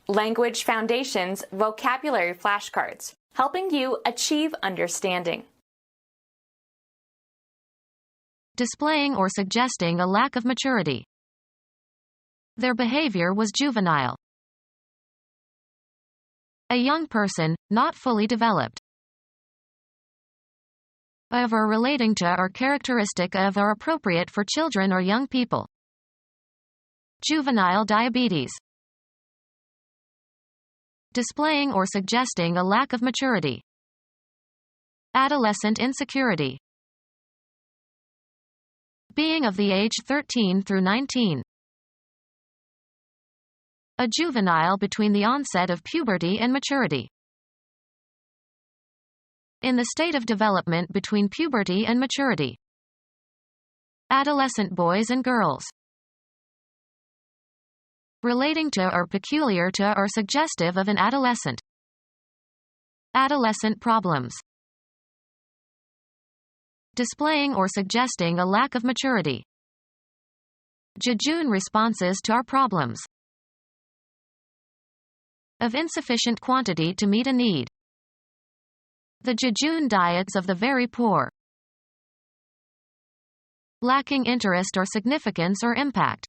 Language Foundations Vocabulary Flashcards, helping you achieve understanding. Displaying or suggesting a lack of maturity. Their behavior was juvenile. A young person, not fully developed. Of or relating to or characteristic of or appropriate for children or young people. Juvenile diabetes. Displaying or suggesting a lack of maturity. Adolescent insecurity. Being of the age 13 through 19. A juvenile between the onset of puberty and maturity. In the state of development between puberty and maturity. Adolescent boys and girls. Relating to or peculiar to or suggestive of an adolescent. Adolescent problems. Displaying or suggesting a lack of maturity. Jejune responses to our problems. Of insufficient quantity to meet a need. The jejune diets of the very poor. Lacking interest or significance or impact.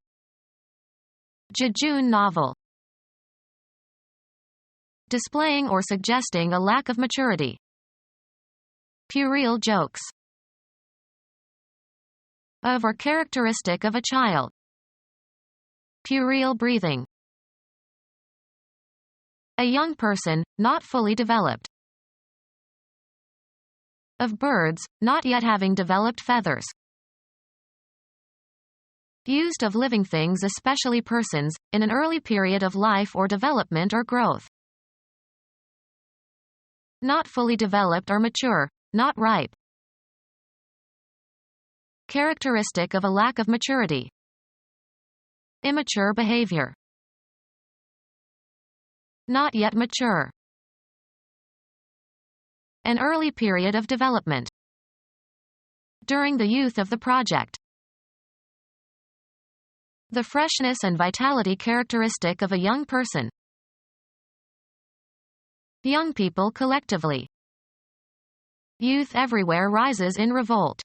Jejune novel. Displaying or suggesting a lack of maturity. Puerile jokes. Of or characteristic of a child. Puerile breathing. A young person, not fully developed. Of birds, not yet having developed feathers. Used of living things, especially persons, in an early period of life or development or growth. Not fully developed or mature, not ripe. Characteristic of a lack of maturity. Immature behavior. Not yet mature. An early period of development. During the youth of the project. The freshness and vitality characteristic of a young person. Young people collectively. Youth everywhere rises in revolt.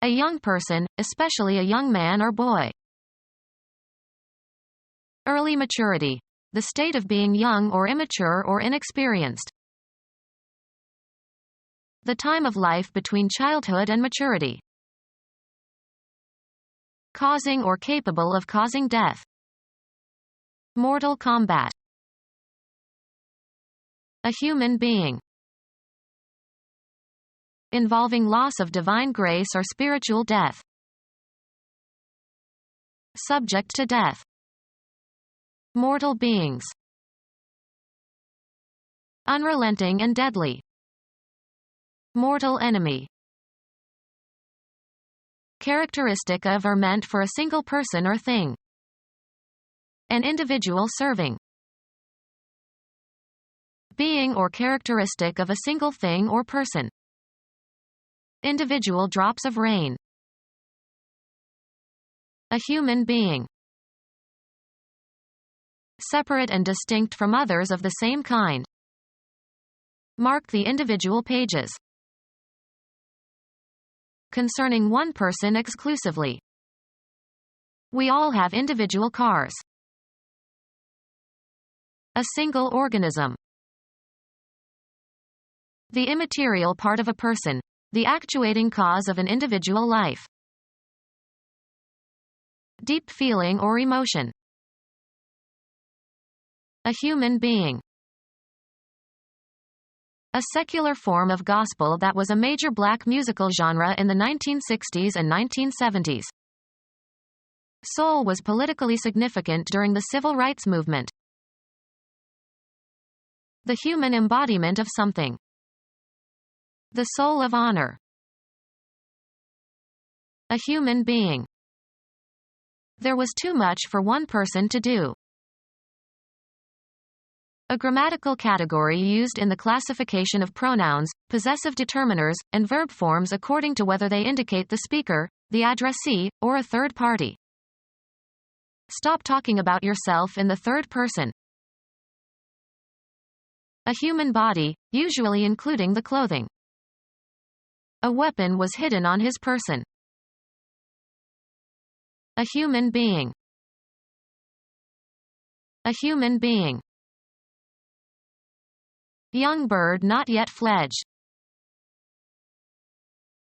A young person, especially a young man or boy. Early maturity. The state of being young or immature or inexperienced. The time of life between childhood and maturity. Causing or capable of causing death. Mortal combat. A human being. Involving loss of divine grace or spiritual death. Subject to death. Mortal beings. Unrelenting and deadly. Mortal enemy. Characteristic of or meant for a single person or thing. An individual serving. Being or characteristic of a single thing or person. Individual drops of rain. A human being. Separate and distinct from others of the same kind. Mark the individual pages. Concerning one person exclusively. We all have individual cars. A single organism. The immaterial part of a person. The actuating cause of an individual life. Deep feeling or emotion. A human being. A secular form of gospel that was a major black musical genre in the 1960s and 1970s. Soul was politically significant during the civil rights movement. The human embodiment of something. The soul of honor. A human being. There was too much for one person to do. A grammatical category used in the classification of pronouns, possessive determiners, and verb forms according to whether they indicate the speaker, the addressee, or a third party. Stop talking about yourself in the third person. A human body, usually including the clothing. A weapon was hidden on his person. A human being. A human being. Young bird not yet fledged.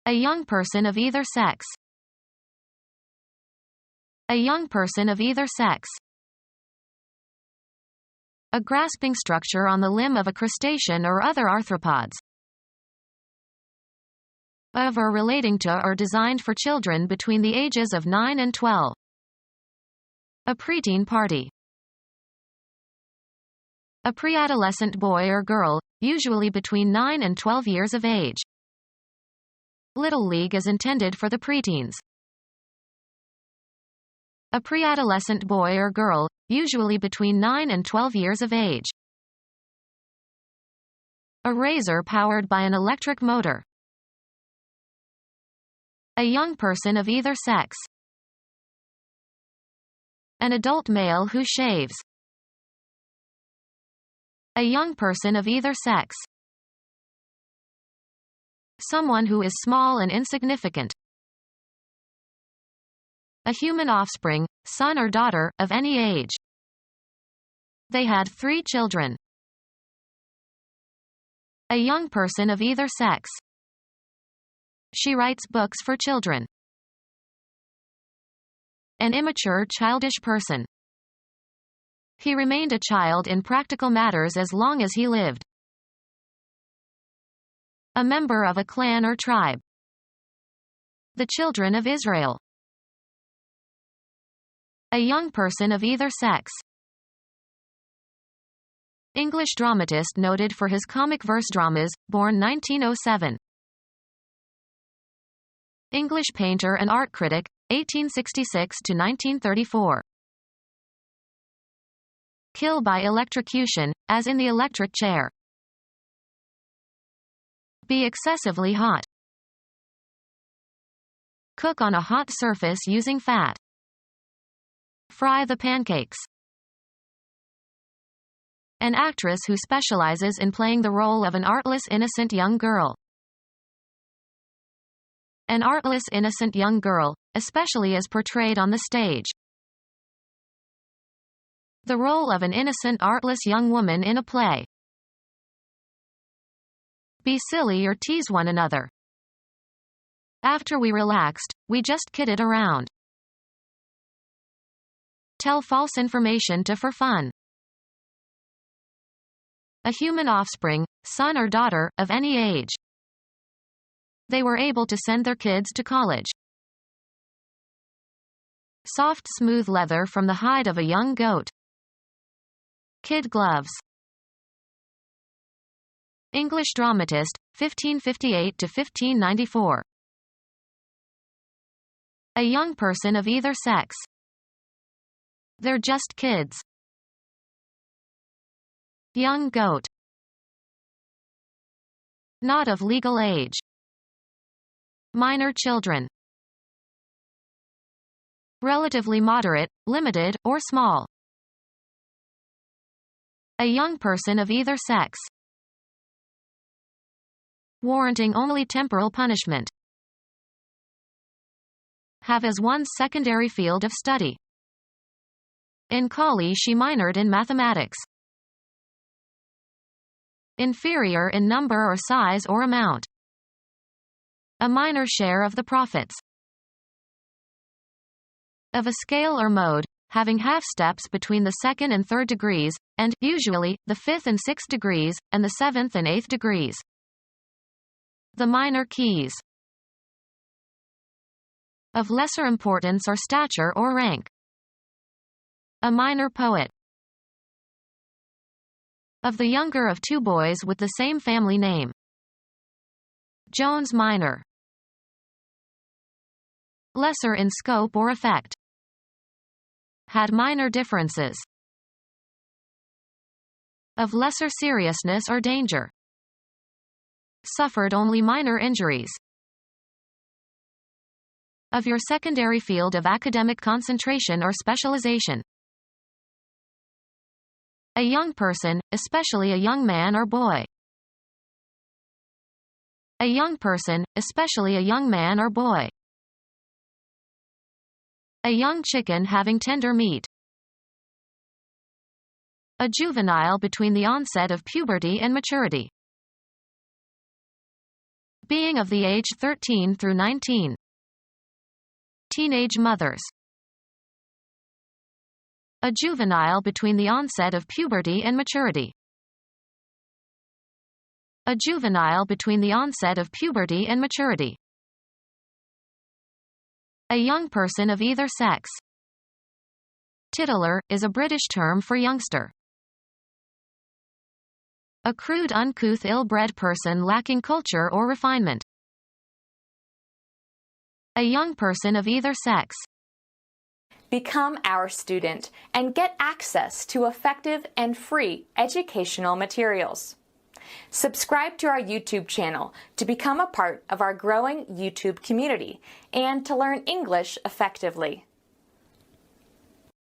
A young person of either sex. A young person of either sex. A grasping structure on the limb of a crustacean or other arthropods. Of or relating to or designed for children between the ages of 9 and 12. A preteen party. A pre-adolescent boy or girl, usually between 9 and 12 years of age. Little League is intended for the preteens. A pre-adolescent boy or girl, usually between 9 and 12 years of age. A razor powered by an electric motor. A young person of either sex. An adult male who shaves. A young person of either sex. Someone who is small and insignificant. A human offspring, son or daughter, of any age. They had 3 children. A young person of either sex. She writes books for children. An immature, childish person. He remained a child in practical matters as long as he lived. A member of a clan or tribe. The children of Israel. A young person of either sex. English dramatist noted for his comic verse dramas, born 1907. English painter and art critic, 1866 to 1934. Kill by electrocution, as in the electric chair. Be excessively hot. Cook on a hot surface using fat. Fry the pancakes. An actress who specializes in playing the role of an artless innocent young girl. An artless innocent young girl, especially as portrayed on the stage. The role of an innocent artless young woman in a play. Be silly or tease one another. After we relaxed, we just kidded around. Tell false information to for fun. A human offspring, son or daughter, of any age. They were able to send their kids to college. Soft smooth leather from the hide of a young goat. Kid gloves. English dramatist, 1558 to 1594. A young person of either sex. They're just kids. Young goat. Not of legal age. Minor children. Relatively moderate, limited, or small. A young person of either sex. Warranting only temporal punishment. Have as one's secondary field of study. In college she minored in mathematics. Inferior in number or size or amount. A minor share of the profits. Of a scale or mode, having half steps between the second and third degrees, and, usually, the fifth and sixth degrees, and the seventh and eighth degrees. The minor keys. Of lesser importance or stature or rank. A minor poet. Of the younger of 2 boys with the same family name. Jones minor. Lesser in scope or effect. Had minor differences. Of lesser seriousness or danger. Suffered only minor injuries. of your secondary field of academic concentration or specialization. A young person, especially a young man or boy. A young person, especially a young man or boy. A young chicken having tender meat. A juvenile between the onset of puberty and maturity. Being of the age 13 through 19. Teenage mothers. A juvenile between the onset of puberty and maturity. A juvenile between the onset of puberty and maturity. A young person of either sex. Titular is a British term for youngster. A crude, uncouth, ill-bred person lacking culture or refinement. A young person of either sex. Become our student and get access to effective and free educational materials. Subscribe to our YouTube channel to become a part of our growing YouTube community and to learn English effectively.